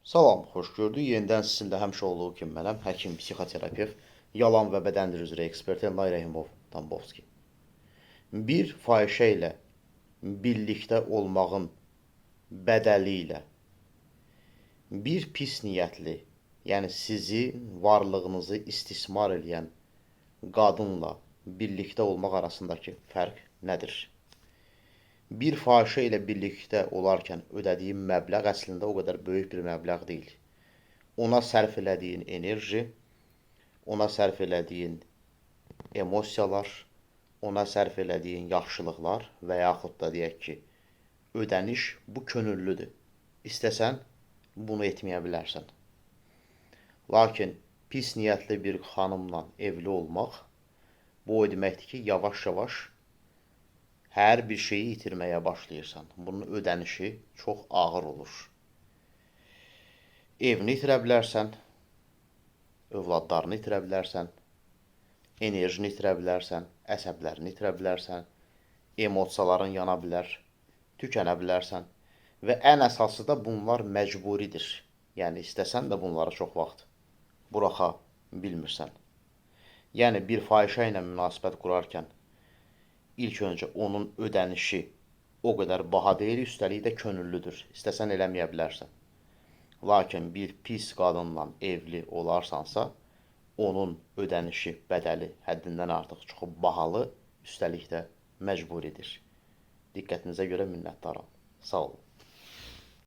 Salam, xoş gördük. Yenidən sizinlə həmişə olduğu kimi mənəm, həkim, psixoterapevt, yalan və bədən dili üzrə ekspert Elnay Rəhimov Tambovski. Bir fahişə ilə birlikdə olmağın bədəli ilə bir pis niyyətli, yəni sizin varlığınızı istismar edən qadınla birlikdə olmaq arasındakı fərq nədir? Bir fahişə ilə birlikdə olarkən ödədiyin məbləğ əslində o qədər böyük bir məbləğ deyil. Ona sərf elədiyin enerji, ona sərf elədiyin emosiyalar, ona sərf elədiyin yaxşılıqlar və yaxud da deyək ki, ödəniş bu könüllüdür. İstəsən, bunu etməyə bilərsən. Lakin pis niyyətli bir xanımla evli olmaq, bu o deməkdir ki, yavaş-yavaş hər bir şeyi itirməyə başlayırsan. Bunun ödənişi çox ağır olur. Evini itirə bilərsən, övladlarını itirə bilərsən, enerjini itirə bilərsən, əsəblərini itirə bilərsən, emosiyaların yana bilər, tükənə bilərsən və ən əsası da bunlar məcburidir. Yəni, istəsən də bunları çox vaxt buraxa bilmirsən. Yəni, bir fahişə ilə münasibət qurarkən İlk öncə onun ödənişi o qədər baha deyil, üstəlik də könüllüdür. İstəsən eləməyə bilərsən. Lakin bir pis qadınla evli olarsansa, onun ödənişi, bədəli həddindən artıq çox bahalı, üstəlik də məcburidir. Diqqətinizə görə minnətdaram. Sağ olun.